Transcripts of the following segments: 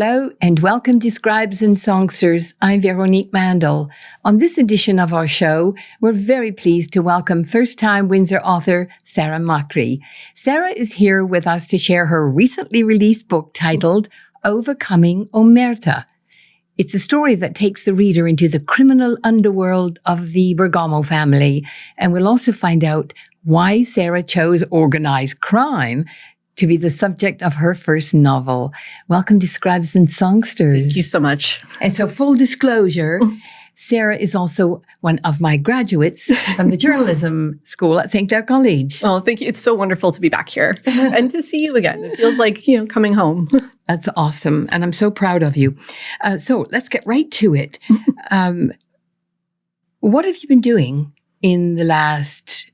Hello and welcome to Scribes and Songsters. I'm Veronique Mandel. On this edition of our show, we're very pleased to welcome first-time Windsor author Sara Macri. Sara is here with us to share her recently released book titled Overcoming Omerta. It's a story that takes the reader into the criminal underworld of the Bergamo family, and we'll also find out why Sara chose organized crime to be the subject of her first novel. Welcome to Scribes and Songsters. Thank you so much. And so full disclosure, Sara is also one of my graduates from the journalism school at St. Clair College. Oh, thank you. It's so wonderful to be back here and to see you again. It feels like, coming home. That's awesome. And I'm so proud of you. So let's get right to it. What have you been doing in the last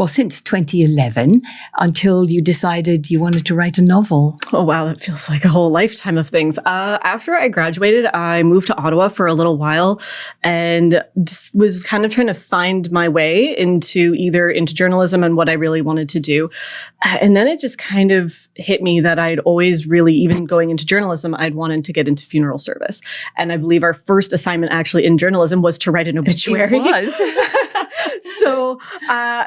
since 2011, until you decided you wanted to write a novel? Oh, wow. That feels like a whole lifetime of things. After I graduated, I moved to Ottawa for a little while and just was kind of trying to find my way into journalism and what I really wanted to do. And then it just kind of hit me that I'd always really, even going into journalism, I'd wanted to get into funeral service. And I believe our first assignment actually in journalism was to write an obituary. It was. So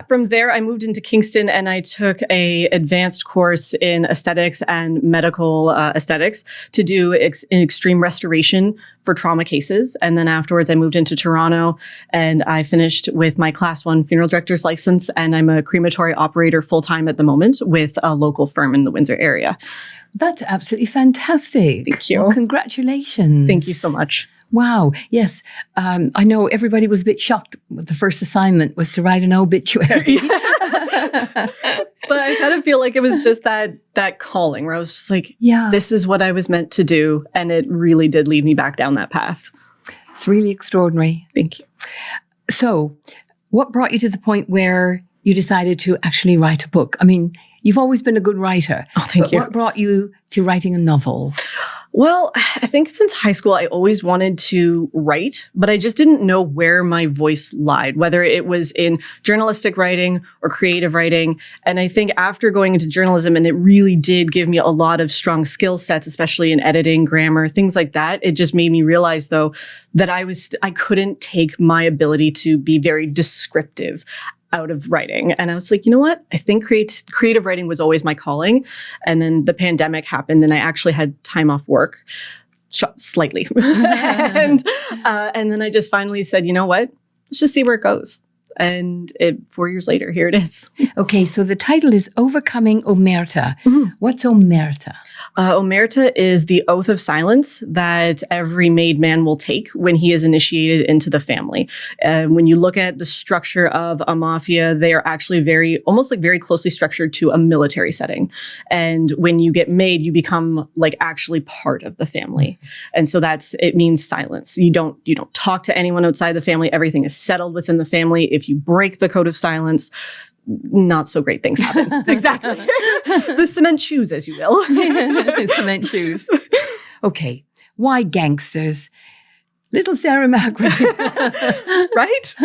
from there, I moved into Kingston and I took a advanced course in aesthetics and medical aesthetics to do extreme restoration for trauma cases. And then afterwards, I moved into Toronto and I finished with my Class 1 funeral director's license. And I'm a crematory operator full-time at the moment with a local firm in the Windsor area. That's absolutely fantastic. Thank you. Well, congratulations. Thank you so much. Wow. Yes. I know everybody was a bit shocked. The first assignment was to write an obituary. But I kind of feel like it was just that calling where I was just like, yeah, this is what I was meant to do. And it really did lead me back down that path. It's really extraordinary. Thank you. So what brought you to the point where you decided to actually write a book? I mean, you've always been a good writer. Oh, thank you. What brought you to writing a novel? Well, I think since high school, I always wanted to write, but I just didn't know where my voice lied, whether it was in journalistic writing or creative writing. And I think after going into journalism, and it really did give me a lot of strong skill sets, especially in editing, grammar, things like that. It just made me realize, though, that I couldn't take my ability to be very descriptive out of writing. And I was like, you know what? I think creative writing was always my calling. And then the pandemic happened and I actually had time off work, slightly. and then I just finally said, you know what? Let's just see where it goes. And 4 years later, here it is. Okay, so the title is Overcoming Omerta. Mm-hmm. What's Omerta? Omerta is the oath of silence that every made man will take when he is initiated into the family. When you look at the structure of a mafia, they are actually almost very closely structured to a military setting. And when you get made, you become like actually part of the family. And so it means silence. You don't talk to anyone outside the family. Everything is settled within the family. If you break the code of silence, not so great things happen. Exactly. The cement shoes, as you will. Cement shoes. Okay. Why gangsters? Little Sara Macri. Right?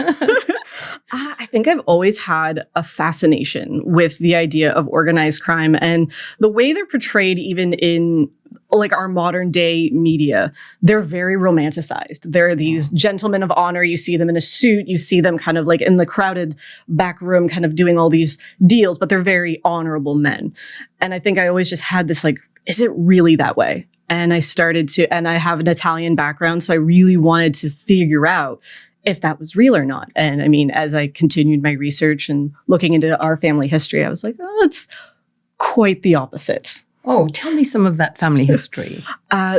I think I've always had a fascination with the idea of organized crime and the way they're portrayed even in like our modern day media. They're very romanticized. They're these gentlemen of honor. You see them in a suit. You see them kind of like in the crowded back room kind of doing all these deals, but they're very honorable men. And I think I always just had this like, is it really that way? And I have an Italian background, so I really wanted to figure out if that was real or not. And I mean, as I continued my research and looking into our family history, I was like, oh, it's quite the opposite. Oh, tell me some of that family history.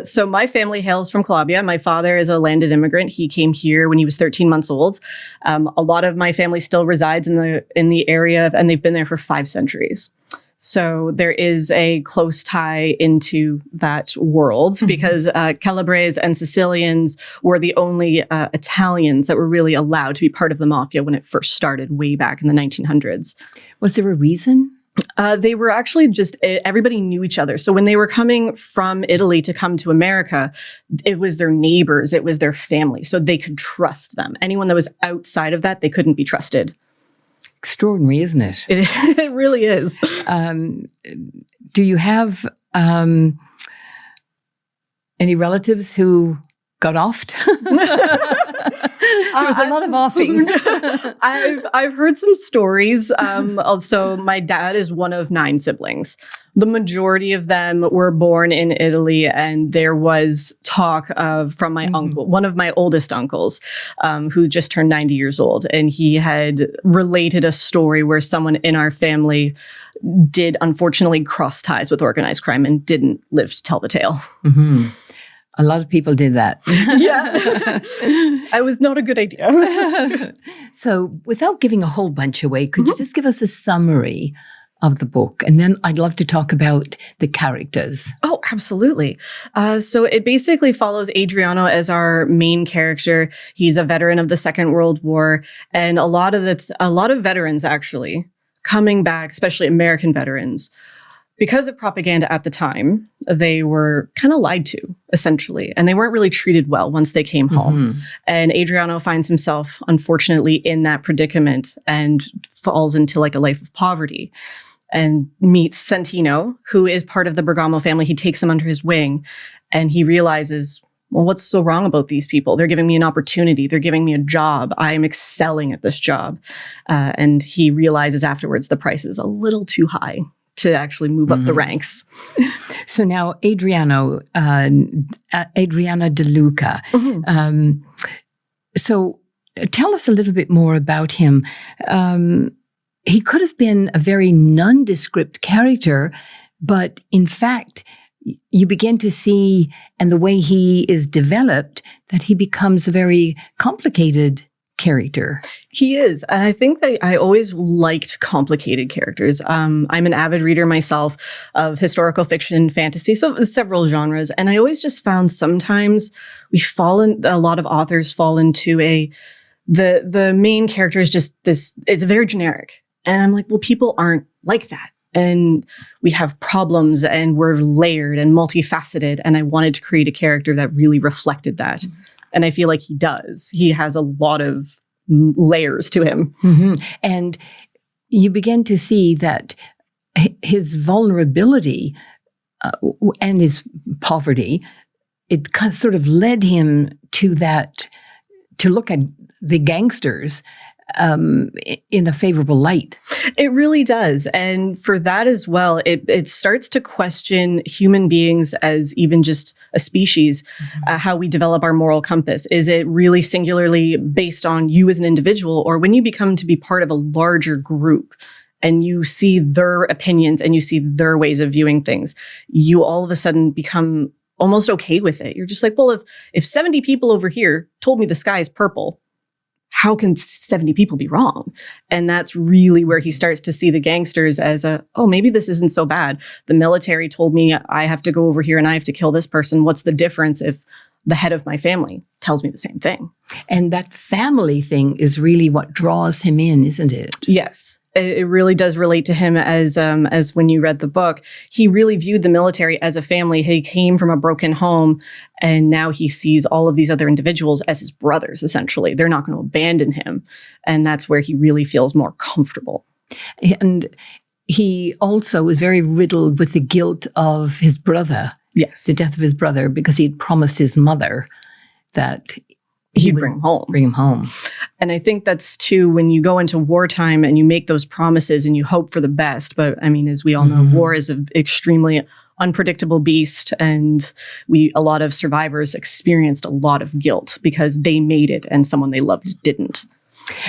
So my family hails from Colombia. My father is a landed immigrant. He came here when he was 13 months old. A lot of my family still resides in the area, and they've been there for 5 centuries. So there is a close tie into that world because Calabrese and Sicilians were the only Italians that were really allowed to be part of the mafia when it first started way back in the 1900s. Was there a reason? They were actually just, everybody knew each other. So when they were coming from Italy to come to America, it was their neighbors, it was their family. So they could trust them. Anyone that was outside of that, they couldn't be trusted. Extraordinary, isn't it? It really is. Do you have Any relatives who got offed? There was a lot of offing. I've heard some stories. Also, my dad is one of 9 siblings. The majority of them were born in Italy, and there was talk of from my uncle, one of my oldest uncles, who just turned 90 years old, and he had related a story where someone in our family did unfortunately cross ties with organized crime and didn't live to tell the tale. Mm-hmm. A lot of people did that. Yeah. It was not a good idea. So without giving a whole bunch away, could you just give us a summary of the book? And then I'd love to talk about the characters. Oh, absolutely. So it basically follows Adriano as our main character. He's a veteran of the Second World War, and a lot of veterans actually coming back, especially American veterans, because of propaganda at the time, they were kind of lied to, essentially, and they weren't really treated well once they came home. And Adriano finds himself, unfortunately, in that predicament and falls into like a life of poverty and meets Santino, who is part of the Bergamo family. He takes him under his wing, and he realizes, well, what's so wrong about these people? They're giving me an opportunity. They're giving me a job. I am excelling at this job. And he realizes afterwards the price is a little too high to actually move up the ranks. So now Adriano De Luca. So tell us a little bit more about him. He could have been a very nondescript character, but in fact, you begin to see, and the way he is developed, that he becomes a very complicated character. He is. And I think that I always liked complicated characters. I'm an avid reader myself of historical fiction, fantasy, so several genres. And I always just found sometimes a lot of authors fall into the main character is just this, it's very generic. And I'm like, well, people aren't like that. And we have problems and we're layered and multifaceted. And I wanted to create a character that really reflected that. And I feel like he does. He has a lot of layers to him. And you begin to see that his vulnerability and his poverty, it kind of sort of led him to that, to look at the gangsters in a favorable light. It really does. And for that as well, it starts to question human beings as even just a species, how we develop our moral compass. Is it really singularly based on you as an individual, or when you become to be part of a larger group and you see their opinions and you see their ways of viewing things, you all of a sudden become almost okay with it. You're just like, well, if 70 people over here told me the sky is purple, how can 70 people be wrong? And that's really where he starts to see the gangsters as oh, maybe this isn't so bad. The military told me I have to go over here and I have to kill this person. What's the difference if the head of my family tells me the same thing? And that family thing is really what draws him in, isn't it? Yes. It really does relate to him as when you read the book. He really viewed the military as a family. He came from a broken home, and now he sees all of these other individuals as his brothers, essentially. They're not going to abandon him. And that's where he really feels more comfortable. And he also was very riddled with the guilt of his brother. Yes. The death of his brother, because he'd promised his mother that he'd bring him home. And I think that's too, when you go into wartime and you make those promises and you hope for the best. But I mean, as we all know, war is an extremely unpredictable beast. And a lot of survivors experienced a lot of guilt because they made it and someone they loved didn't.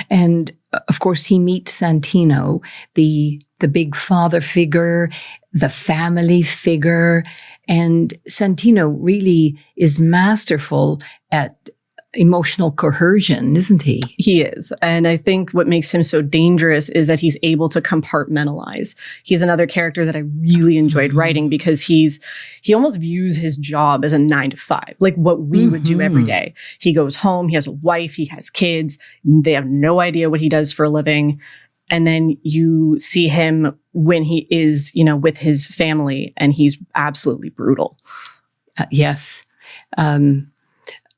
And of course, he meets Santino, the big father figure, the family figure. And Santino really is masterful at emotional coercion, isn't he? He is. And I think what makes him so dangerous is that he's able to compartmentalize. He's another character that I really enjoyed writing because he almost views his job as a 9-to-5, like what we would do every day. He goes home, he has a wife, he has kids. They have no idea what he does for a living. And then you see him when he is, with his family, and he's absolutely brutal. Yes.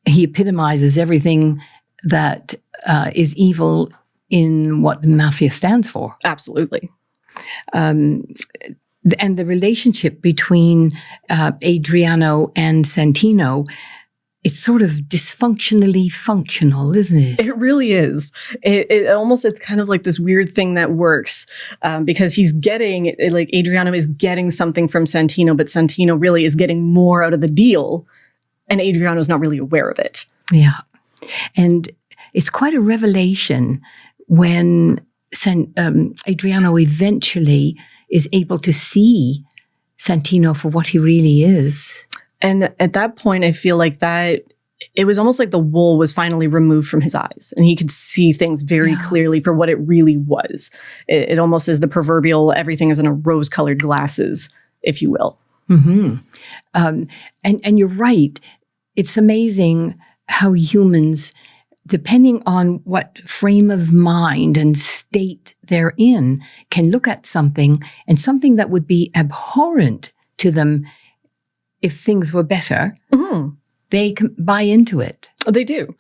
He epitomizes everything that is evil in what the mafia stands for. Absolutely. And the relationship between Adriano and Santino, it's sort of dysfunctionally functional, isn't it? It really is. It's kind of like this weird thing that works because Adriano is getting something from Santino, but Santino really is getting more out of the deal, and Adriano's not really aware of it. Yeah. And it's quite a revelation when Adriano eventually is able to see Santino for what he really is. And at that point, I feel like that it was almost like the wool was finally removed from his eyes and he could see things very clearly for what it really was. It almost is the proverbial everything is in a rose-colored glasses, if you will. Mm-hmm. And you're right. It's amazing how humans, depending on what frame of mind and state they're in, can look at something and something that would be abhorrent to them if things were better, they can buy into it. They do.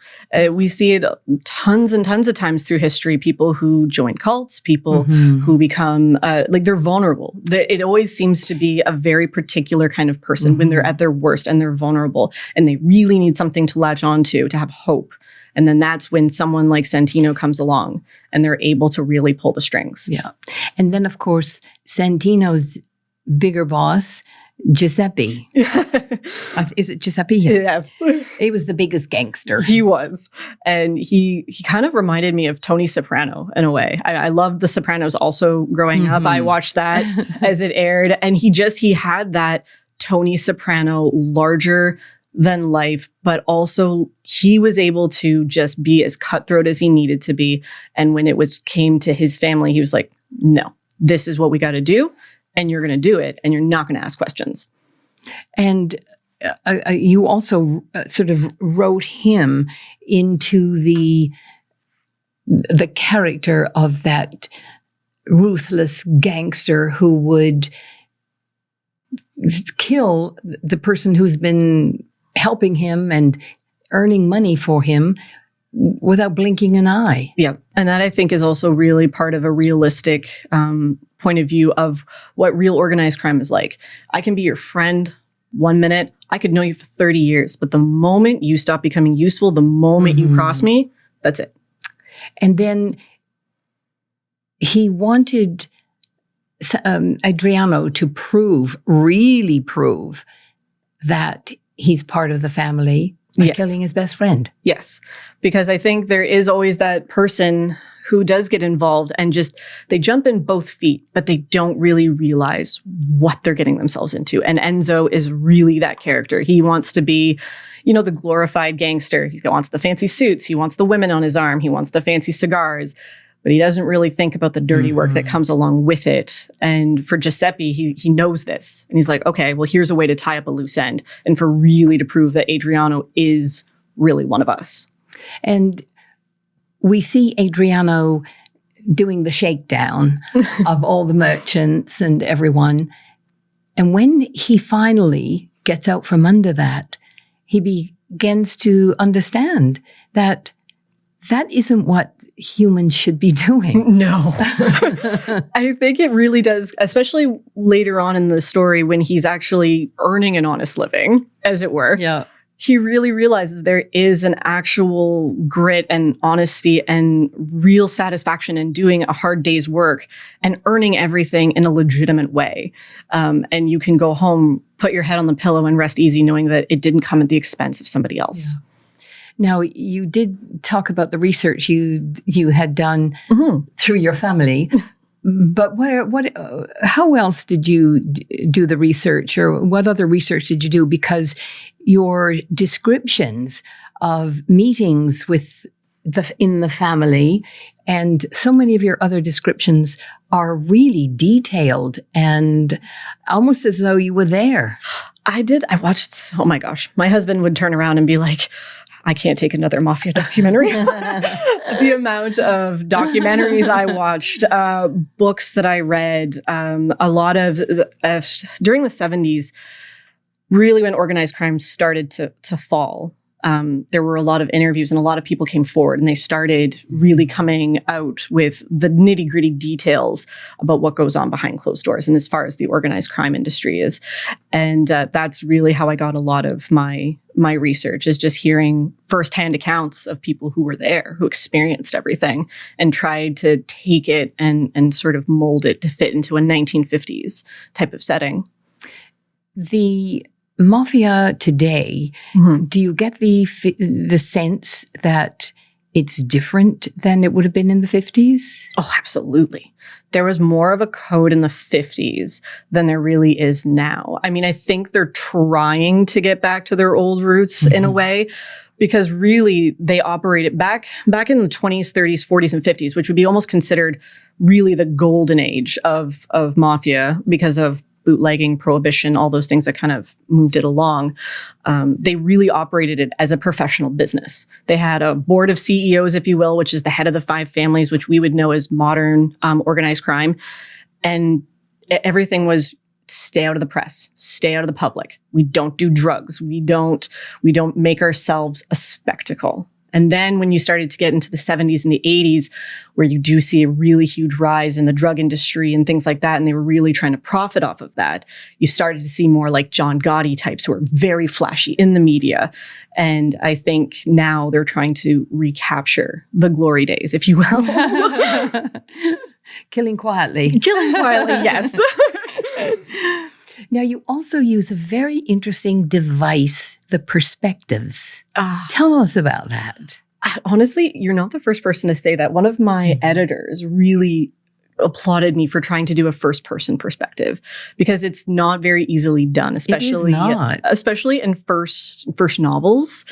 We see it tons and tons of times through history. People who join cults, people who become, they're vulnerable. It always seems to be a very particular kind of person when they're at their worst and they're vulnerable and they really need something to latch onto, to have hope. And then that's when someone like Santino comes along and they're able to really pull the strings. Yeah. And then, of course, Santino's bigger boss, Giuseppe. Is it Giuseppe? Yes. He was the biggest gangster. He was. And he kind of reminded me of Tony Soprano in a way. I loved The Sopranos also growing up. I watched that as it aired. And he had that Tony Soprano larger than life, but also he was able to just be as cutthroat as he needed to be. And when came to his family, he was like, no, this is what we got to do. And you're going to do it, and you're not going to ask questions. And you also sort of wrote him into the character of that ruthless gangster who would kill the person who's been helping him and earning money for him without blinking an eye. Yeah. And that I think is also really part of a realistic point of view of what real organized crime is like. I can be your friend 1 minute. I could know you for 30 years. But the moment you stop becoming useful, the moment you cross me, that's it. And then he wanted Adriano to really prove that he's part of the family by killing his best friend. Yes, because I think there is always that person who does get involved and they jump in both feet, but they don't really realize what they're getting themselves into. And Enzo is really that character. He wants to be, the glorified gangster. He wants the fancy suits. He wants the women on his arm. He wants the fancy cigars. But he doesn't really think about the dirty work that comes along with it. And for Giuseppe, he knows this. And he's like, okay, well, here's a way to tie up a loose end and for really to prove that Adriano is really one of us. And we see Adriano doing the shakedown of all the merchants and everyone. And when he finally gets out from under that, he begins to understand that isn't what humans should be doing. No. I think it really does, especially later on in the story when he's actually earning an honest living, as it were. Yeah. He really realizes there is an actual grit and honesty and real satisfaction in doing a hard day's work and earning everything in a legitimate way. And you can go home, put your head on the pillow and rest easy knowing that it didn't come at the expense of somebody else. Yeah. Now, you did talk about the research you had done through your family, but how else did you do the research, or what other research did you do? Because your descriptions of meetings in the family and so many of your other descriptions are really detailed and almost as though you were there. I did. I watched, oh my gosh, my husband would turn around and be like, I can't take another mafia documentary. The amount of documentaries I watched, books that I read, a lot of, during the 70s, really when organized crime started to fall. there were a lot of interviews and a lot of people came forward and they started really coming out with the nitty gritty details about what goes on behind closed doors and as far as the organized crime industry is. And that's really how I got a lot of my research, is just hearing firsthand accounts of people who were there, who experienced everything and tried to take it and sort of mold it to fit into a 1950s type of setting. The mafia today, do you get the sense that it's different than it would have been in the 50s? Oh, absolutely. There was more of a code in the 50s than there really is now. I mean, I think they're trying to get back to their old roots in a way, because really they operated back in the 20s, 30s, 40s, and 50s, which would be almost considered really the golden age of mafia because of bootlegging, prohibition, all those things that kind of moved it along. They really operated it as a professional business. They had a board of CEOs, if you will, which is the head of the 5 families, which we would know as modern organized crime. And everything was stay out of the press, stay out of the public. We don't do drugs. We don't make ourselves a spectacle. And then when you started to get into the 70s and the 80s, where you do see a really huge rise in the drug industry and things like that, and they were really trying to profit off of that, you started to see more like John Gotti types who are very flashy in the media. And I think now they're trying to recapture the glory days, if you will. Killing quietly. Killing quietly, yes. Now, you also use a very interesting device, the perspectives. Tell us about that. Honestly, you're not the first person to say that. One of my editors really applauded me for trying to do a first-person perspective, because it's not very easily done, especially in first novels.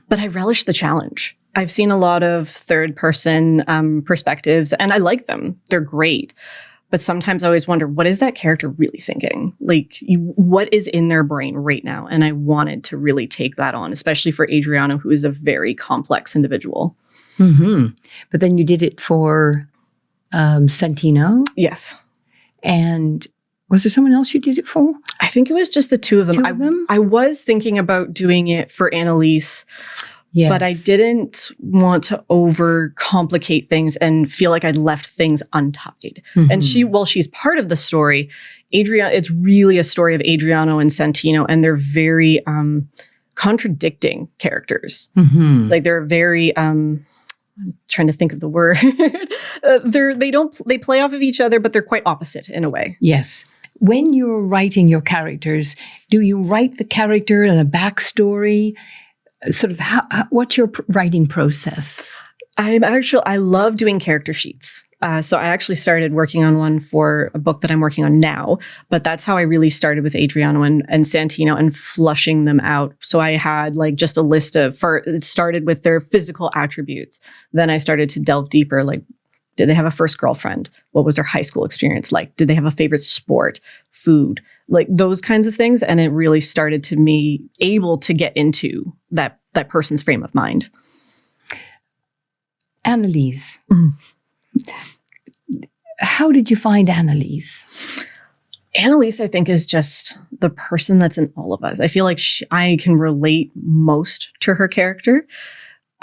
But I relish the challenge. I've seen a lot of third-person perspectives, and I like them. They're great. But sometimes I always wonder, what is that character really thinking? Like, what is in their brain right now? And I wanted to really take that on, especially for Adriano, who is a very complex individual. But then you did it for Santino? Yes. And was there someone else you did it for? I think it was just the two of them. I was thinking about doing it for Annalise. Yes. But I didn't want to overcomplicate things and feel like I'd left things untied. And she's part of the story. It's really a story of Adriano and Santino, and they're very contradicting characters. Like, they're very I'm trying to think of the word. They play off of each other, but they're quite opposite in a way. Yes. When you're writing your characters, do you write the character and a backstory? Sort of what's your writing process? I love doing character sheets. So I actually started working on one for a book that I'm working on now, but that's how I really started with Adriano and Santino and flushing them out. So I had like just a list it started with their physical attributes. Then I started to delve deeper, like, did they have a first girlfriend? What was their high school experience like? Did they have a favorite sport, food, like those kinds of things? And it really started to me able to get into that person's frame of mind. Annalise. How did you find Annalise? Annalise, I think, is just the person that's in all of us. I feel like I can relate most to her character.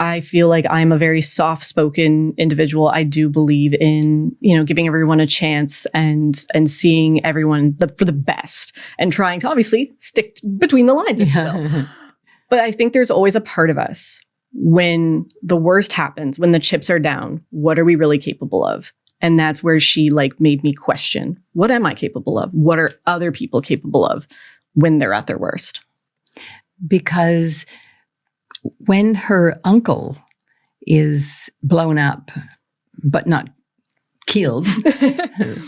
I feel like I'm a very soft-spoken individual. I do believe in, giving everyone a chance and seeing everyone for the best and trying to obviously stick between the lines, if you will. But I think there's always a part of us when the worst happens, when the chips are down, what are we really capable of? And that's where she made me question, what am I capable of? What are other people capable of when they're at their worst? Because when her uncle is blown up, but not killed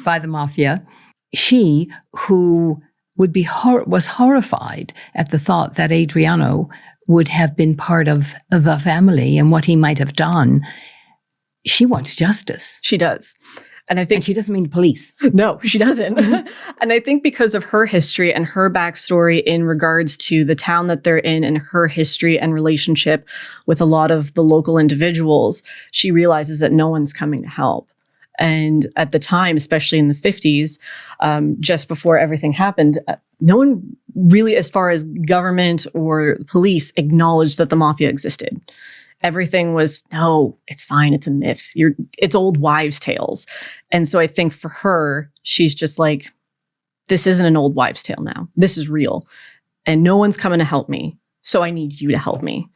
by the mafia, she, who was horrified at the thought that Adriano would have been part of the family and what he might have done, she wants justice. She does. And she doesn't mean police. No, she doesn't. And I think because of her history and her backstory in regards to the town that they're in and her history and relationship with a lot of the local individuals, she realizes that no one's coming to help. And at the time, especially in the 50s, just before everything happened, no one really, as far as government or police, acknowledged that the mafia existed. Everything was, no, it's fine. It's a myth. It's old wives' tales. And so I think for her, she's just like, this isn't an old wives' tale now. This is real. And no one's coming to help me. So I need you to help me.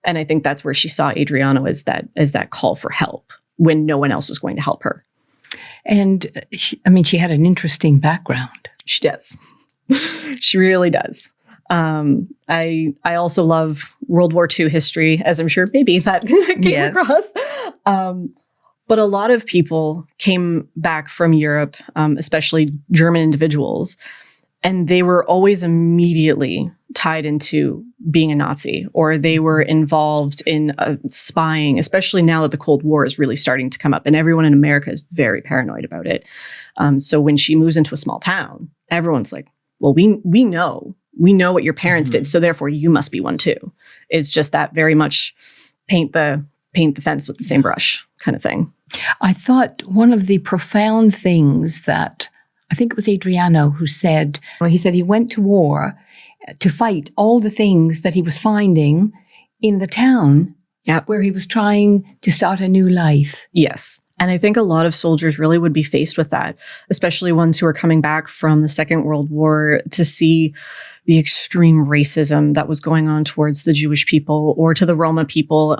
And I think that's where she saw Adriano as that call for help when no one else was going to help her. And she had an interesting background. She does. She really does. I also love World War II history, as I'm sure maybe that came across. But a lot of people came back from Europe, especially German individuals, and they were always immediately tied into being a Nazi, or they were involved in spying, especially now that the Cold War is really starting to come up and everyone in America is very paranoid about it. So when she moves into a small town, everyone's like, well, we know what your parents did, so therefore you must be one too. It's just that very much paint the fence with the same brush kind of thing. I thought one of the profound things that, I think it was Adriano who said, he went to war to fight all the things that he was finding in the town where he was trying to start a new life. Yes. And I think a lot of soldiers really would be faced with that, especially ones who are coming back from the Second World War to see the extreme racism that was going on towards the Jewish people or to the Roma people,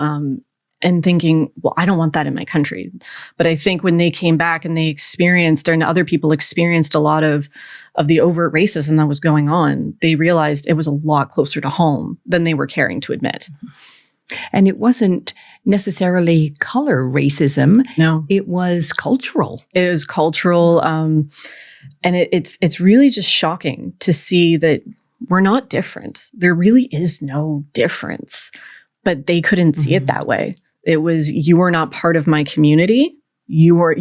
and thinking, well, I don't want that in my country. But I think when they came back and they experienced, and other people experienced a lot of the overt racism that was going on, they realized it was a lot closer to home than they were caring to admit. And it wasn't necessarily color racism. No. It was cultural. It was cultural. And it's really just shocking to see that we're not different. There really is no difference. But they couldn't see it that way. It was, you are not part of my community. Your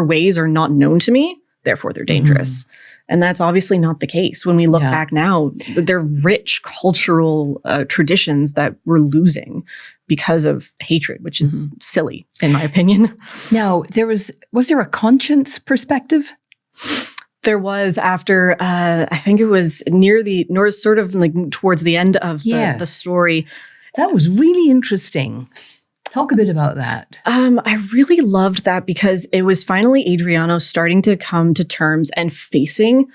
ways are not known to me. Therefore, they're dangerous. And that's obviously not the case. When we look back now, they're rich cultural traditions that we're losing because of hatred, which is silly, in my opinion. Now, was there a conscience perspective? There was after, I think it was sort of like towards the end of the story. That was really interesting. Talk a bit about that. I really loved that because it was finally Adriano starting to come to terms and facing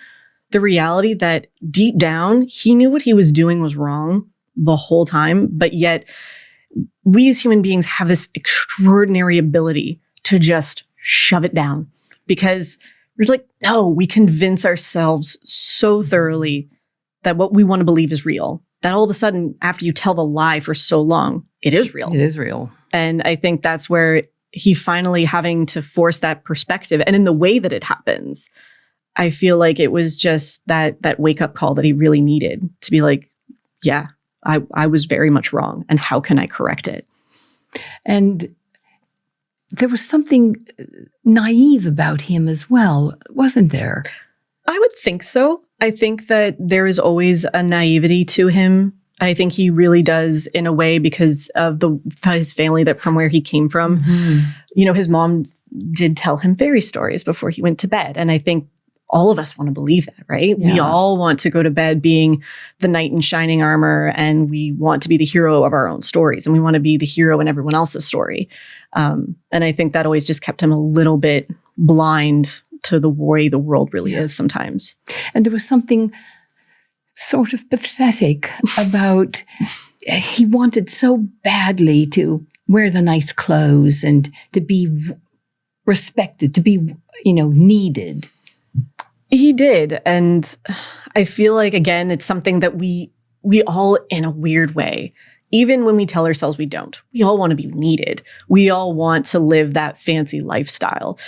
the reality that deep down, he knew what he was doing was wrong the whole time. But yet we as human beings have this extraordinary ability to just shove it down because we're like, no, we convince ourselves so thoroughly that what we want to believe is real, that all of a sudden, after you tell the lie for so long, it is real. It is real. And I think that's where he finally having to force that perspective. And in the way that it happens, I feel like it was just that wake-up call that he really needed to be like, yeah, I was very much wrong. And how can I correct it? And there was something naive about him as well, wasn't there? I would think so. I think that there is always a naivety to him. I think he really does in a way because of his family from where he came from. You know, his mom did tell him fairy stories before he went to bed. And I think all of us want to believe that, right? Yeah. We all want to go to bed being the knight in shining armor, and we want to be the hero of our own stories, and we want to be the hero in everyone else's story. And I think that always just kept him a little bit blind to the way the world really is sometimes. And there was something sort of pathetic about he wanted so badly to wear the nice clothes and to be respected, to be, needed. He did. And I feel like, again, it's something that we all, in a weird way, even when we tell ourselves we don't, we all want to be needed. We all want to live that fancy lifestyle.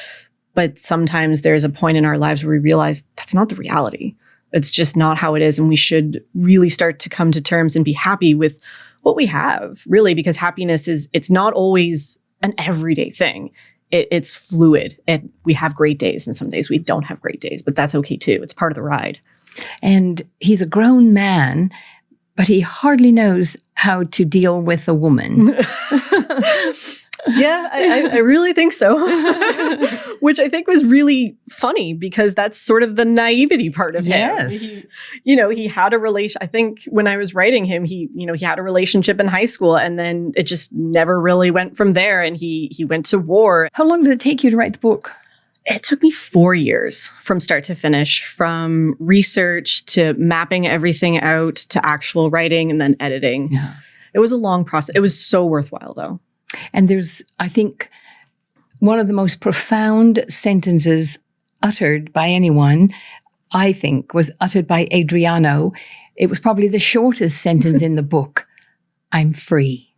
But sometimes there's a point in our lives where we realize that's not the reality. It's just not how it is. And we should really start to come to terms and be happy with what we have, really, because happiness it's not always an everyday thing. It's fluid. And we have great days and some days we don't have great days, but that's okay too. It's part of the ride. And he's a grown man, but he hardly knows how to deal with a woman. Yeah, Yeah, I really think so. Which I think was really funny because that's sort of the naivety part of him. Yes. He had a relation. I think when I was writing him, he had a relationship in high school and then it just never really went from there. And he went to war. How long did it take you to write the book? It took me 4 years from start to finish, from research to mapping everything out to actual writing and then editing. Yeah. It was a long process. It was so worthwhile, though. And there's, I think, one of the most profound sentences uttered by anyone, I think, was uttered by Adriano. It was probably the shortest sentence in the book. I'm free.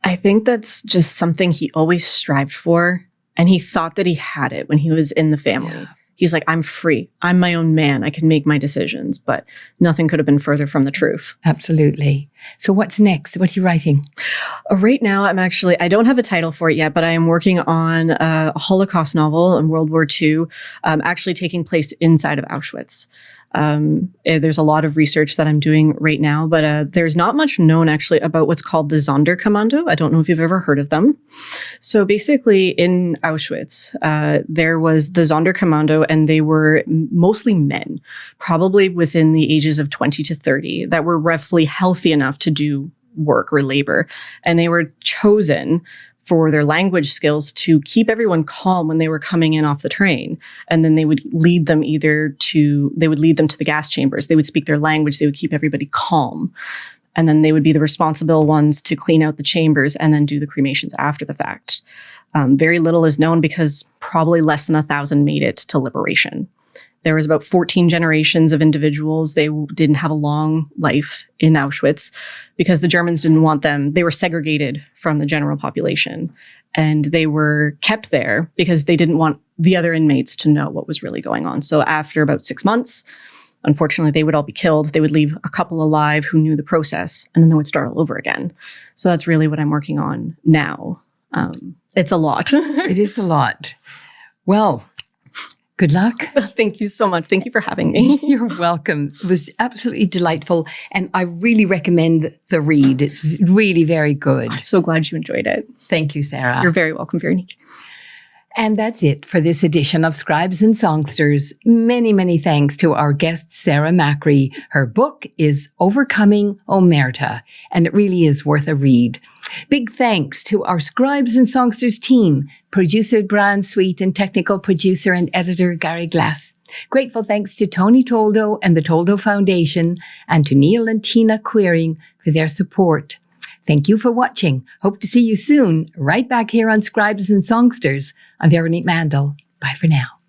I think that's just something he always strived for. And he thought that he had it when he was in the family. Yeah. He's like, I'm free. I'm my own man. I can make my decisions. But nothing could have been further from the truth. Absolutely. So what's next? What are you writing? Right now, I don't have a title for it yet, but I am working on a Holocaust novel in World War II, actually taking place inside of Auschwitz. There's a lot of research that I'm doing right now, but there's not much known actually about what's called the Sonderkommando. I don't know if you've ever heard of them. So basically in Auschwitz, there was the Sonderkommando and they were mostly men, probably within the ages of 20 to 30 that were roughly healthy enough to do work or labor. And they were chosen for their language skills to keep everyone calm when they were coming in off the train. And then they would lead them to the gas chambers. They would speak their language. They would keep everybody calm. And then they would be the responsible ones to clean out the chambers and then do the cremations after the fact. Very little is known because probably less than 1,000 made it to liberation. There was about 14 generations of individuals. They didn't have a long life in Auschwitz because the Germans didn't want them. They were segregated from the general population and they were kept there because they didn't want the other inmates to know what was really going on. So after about 6 months, unfortunately, they would all be killed. They would leave a couple alive who knew the process and then they would start all over again. So that's really what I'm working on now. It's a lot. It is a lot. Well, good luck. Thank you so much. Thank you for having me. You're welcome. It was absolutely delightful. And I really recommend the read. It's really very good. I'm so glad you enjoyed it. Thank you, Sarah. You're very welcome, Veronique. And that's it for this edition of Scribes and Songsters. Many, many thanks to our guest, Sara Macri. Her book is Overcoming Omerta, and it really is worth a read. Big thanks to our Scribes and Songsters team, producer Brian Sweet and technical producer and editor Gary Glass. Grateful thanks to Tony Toldo and the Toldo Foundation and to Neil and Tina Queering for their support. Thank you for watching. Hope to see you soon, right back here on Scribes and Songsters. I'm Veronique Mandel. Bye for now.